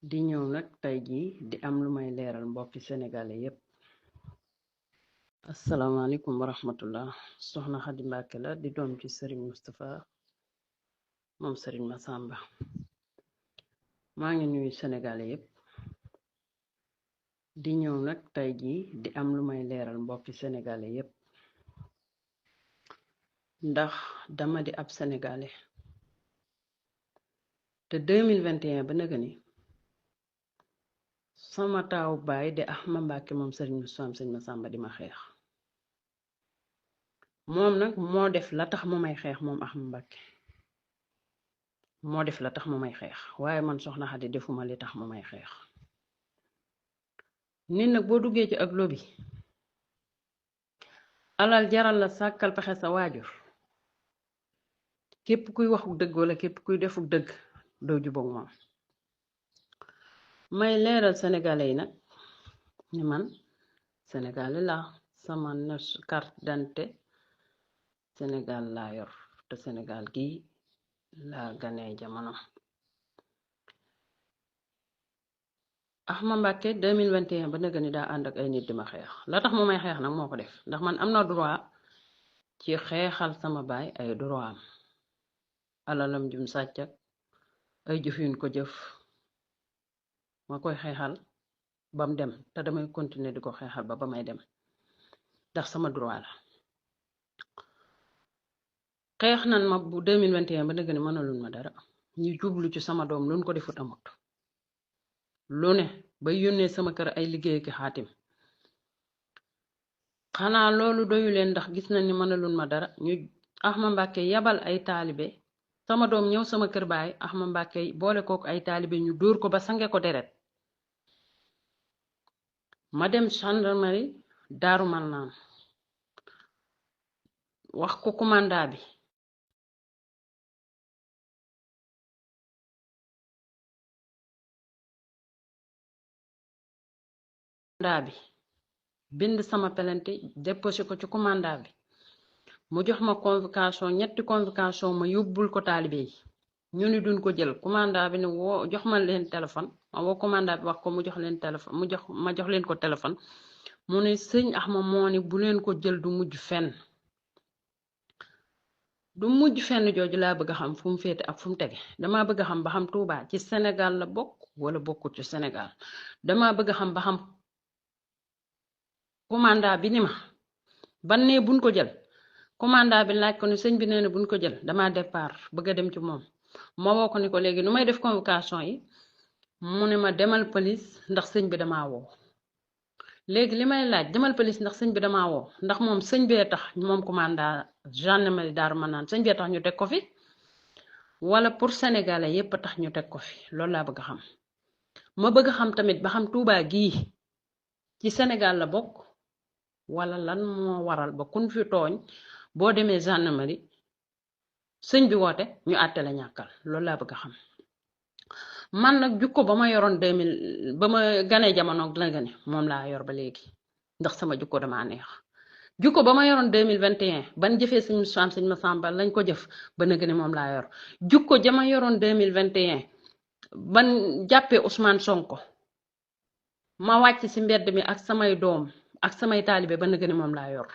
di ñëw nag tey jii di am lu may leeral mbokki sénégalais yépp asalaamaaleykum wa rahmatullah soxna Xadi Mbàkke la di doom ci sëriñ Mustapha moom sëriñ Masamba maa ngi nuyu sénégalais yépp di ñëw nag tey jii di am lu may leeral mbokki sénégalais yépp ndax dama di ab sénégalais te 2021 ba nëga ni sama taawu baay di Axma Mbàkke moom sëriñ Mustapha sëriñ Masamba di ma xeex moom nag moo def la tax mu may xeex moom Axma Mbàkke moo def la tax mu may xeex waaye man soxna Xadi defuma li tax mu may xeex nit nag boo duggee ci ak lobi alal jaral la sàkkal pexe sa waajur képp kuy waxu dëgg wala képp kuy defu dëgg doo jubóog moom may leeral sénégalais yi nag ni man sénégalais la sama carte d'identité sénégal laa yor te sénégal gi laa ganee jamono Axma Mbàkke 2021 ba nëga ni daa ànd ak ay nit di ma xeex la tax mu may xeex nag moo ko def ndax man am na droit ci xeexal sama baay ay droit am alalam jum sàcc ak ay jëf yuñ ko jëf ma koy xeexal bam dem te damay continuer di ko xeexal ba may dem ndax sama droit la xeex nan ma bu 2021 ba nëga ni mënalun ma dara ñu jublu ci sama doom luñ ko defut amut lu ne bay yónnee sama kër ay liggéey ki xaatim xanaa loolu doyu leen ndax gis nañ ni mënalun ma dara ñu Axma Mbàkke yabal ay taalibe sama doom ñëw sama kër baay Axma Mbàkke boole kook ay taalibe ñu dóor ko ba sange ko deret ma dem gendarmerie Daaru Marnaan wax ko commanda bi bind sama pelante déposé ko ci commanda bi mu jox ma convocation ñetti convocation ma yóbbul ko taalibe yi ñu ni duñ ko jël commanda bi ne woo jox ma leen téléphone ma woo commanda bi wax ko mu jox leen téléphone ma jox leen ko téléphone mu ne sëñ Axma moo ni bu leen ko jël du mujj fenn jooju laa bëgg a xam fu mu féete ak fu mu tege dama bëgg a xam ba xam Touba ci Sénégal la bokk wala bokkut ci Sénégal dama bëgg a xam ba xam commanda bi ni ma ban ne buñ ko jël commanda bi laaj ko ni sëñ bi nee na buñ ko jël dama départ bëgg a dem ci moom ma woo ko ni ko léegi nu may def convocation yi mu ne ma demal police ndax sëñ bi dama woo léegi li may laaj demal police ndax sëñ bi dama woo ndax moom sëñ bee tax moom commanda gendarmerie Daaru Marnaan sëñ bee tax ñu teg ko fi wala pour sénégalais yépp tax ñu teg ko fi loolu laa bëgg a xam ma bëgg a xam tamit ba xam Touba gii ci Sénégal la bokk wala lan moo waral ba kun fi tooñ boo demee gendarmerie sëñ bi woote ñu àtte la ñàkkal loolu laa bëgg a xam man nag jukko ba ma yoroon 2000 ba ma ganee jamono la gane moom laa yor ba léegi ndax sama jukko damaa neex jukko ba ma yoroon 2021 ban jëfee sëñ Masamba lañ ko jëf ba na gane moom laa yor jukko jama yoroon 2021 ban jàppee Ousmane Sonko ma wàcc ci mbedd mi ak samay doom ak samay taalibe ba na gane moom laa yor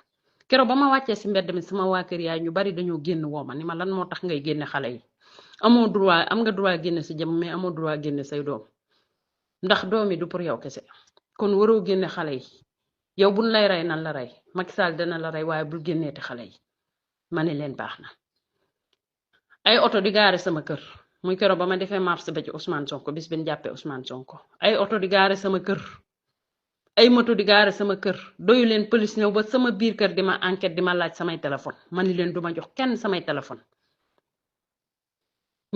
keroog ba ma wàccee ci mbedd mi sama waa kër yaay ñu bari dañoo génn wooma ni ma lan moo tax ngay génne xale yi amoo droit am nga droit génne si jëm mais amoo droit génne say doom ndax doom yi du pour yow kese kon waroo génne xale yi yow buñ lay rey nan la rey Macky Sall dana la rey waaye bul génneeti xale yi ma ne leen baax na ay oto di gaare sama kër muy keroog ba ma defee marche ba ci Ousmane Sonko bis bin jàppee Ousmane Sonko ay oto di gaare sama kër ay moto di gaare sama kër doyu leen police ñëw ba sama biir kër di ma enquête di ma laaj samay téléphone ma ni leen duma jox kenn samay téléphone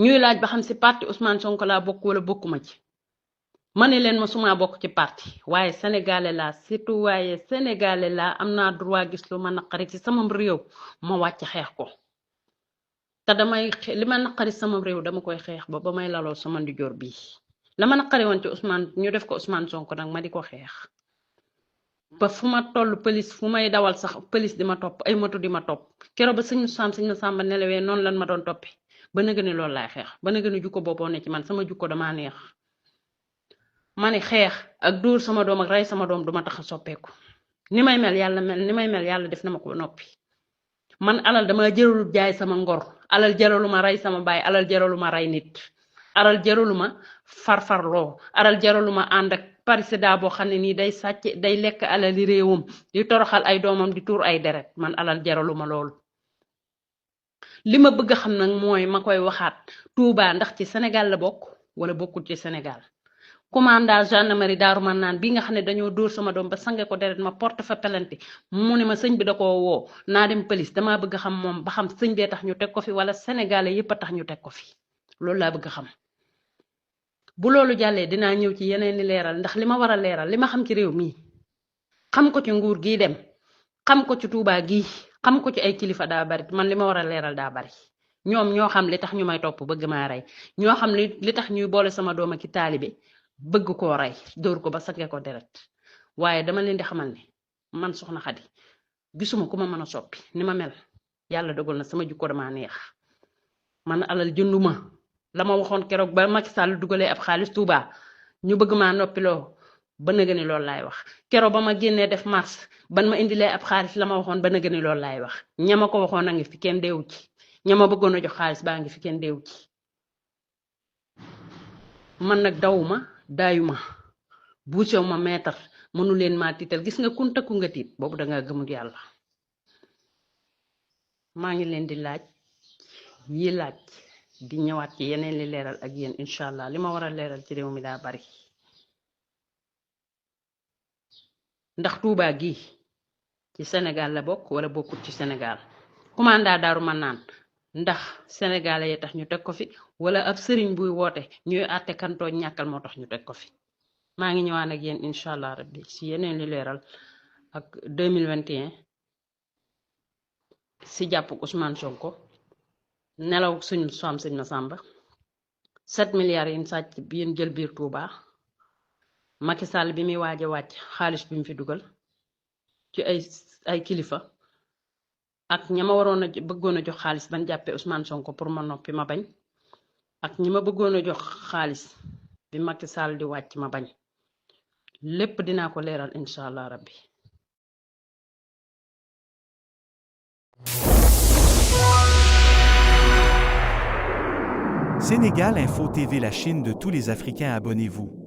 ñuy laaj ba xam ci parti Ousmane Sonko laa bokk wala bokkuma ci ma ne leen ma suma bokk ci parti waaye sénégalais laa citoyen sénégalais laa am naa droit gis lu ma naqari ci sama réew ma wàcc xeex ko te damay li ma naqari sama réew dama koy xeex ba may laloo sama ndijoor bii la ma naqari woon ci Ousmane ñu def ko Ousmane Sonko nag ma di ko xeex ba fu ma toll police fu may dawal sax police di ma topp ay moto di ma topp keroog ba sëñ Masamba nelawee noonu lan ma doon toppee ba na gën a loolu laay xeex ba na gën a jukko booboo ne ci man sama jukko damaa neex ma ni xeex ak dóor sama doom ak rey sama doom duma tax a soppeeku ni may mel yàlla def na ma ko ba noppi man alal dama jëralul jaay sama ngor alal jaraluma rey sama baay alal jaraluma rey nit alal jaraluma farfarloo alal jaraluma ànd ak président boo xam ne nii day sàcc day lekk alali réewam di toroxal ay doomam di tuur ay deret man alal jaraluma loolu li ma bëgg a xam nag mooy ma koy waxaat Touba ndax ci Sénégal la bokk wala bokkul ci Sénégal commandant gendarmerie Daaru Marnaan bi nga xam ne dañoo dóor sama doom ba sange ko deret ma porte fa pelante mu ne ma sëñ bi da koo woo naa dem police damaa bëgg xam moom ba xam sëñ bee tax ñu teg ko fi wala sénégalais yépp a tax ñu teg ko fi loolu laa bëgg xam bu loolu jàllee dinaa ñëw ci yeneen ni leeral ndax li ma war a leeral li ma xam ci réew mii xam ko ci nguur gii dem xam ko ci Touba gii xam ko ci ay kilifa daa bari man li ma war a leeral daa bari ñoom ñoo xam li tax ñu may topp bëgg maa rey ñoo xam li tax ñuy boole sama doom ak taalibe bëgg koo rey dóor ko ba sange ko deret waaye dama leen di xamal ne man soxna Xadi gisuma ku ma mën a soppi ni ma mel yàlla dogal na sama jukko dama neex man alal jënduma la ma waxoon keroog ba Macky Sall dugalee ab xaalis Touba ñu bëgg maa noppiloo ba nëgë ni loolu laay wax keroog ba ma génnee def mars ban ma indilee ab xaalis la ma waxoon ba nëgë ni loolu laay wax ñama ko waxoon a ngi fi kenn deewu ci ñama bëggoon a jox xaalis baa ngi fi kenn deewu ci man nag dawuma daayuma buusew ma meetar mënu leen maa tiital gis nga kun takku nga tiit boobu danga gëmul yàlla maa ngi leen di laaj yi laaj di ñëwaat ci yeneen li leeral ak yéen incha allah li ma war a leeral ci réew mi daa bari ndax Touba gi ci Sénégal la bokk wala bokkut ci Sénégal commandant Daaru Marnaan ndax sénégalais yi tax ñu teg ko fi wala ab sëriñ buy woote ñuy àtte kantoo ñàkkal moo tax ñu teg ko fi maa ngi ñëwaan ak yéen incha allah rabbi ci yeneen li leeral ak 2021 si jàpp Ousmane Sonko nelaw suñu soam sëñ Massamba 7 milliards yi sàcc bi yéen jël biir Touba Macky Sall bi muy waaj a wàcc xaalis bi mu fi dugal ci ay kilifa ak ña ma waroon a bëggoon a jox xaalis ban jàppee Ousmane Sonko pour ma noppi ma bañ ak ñi ma bëggoon a jox xaalis bi Macky Sall di wàcc ma bañ lépp dinaa ko leeral incha allah rabbi. Sénégal Info TV, la Chine de tous les Africains, abonnez-vous.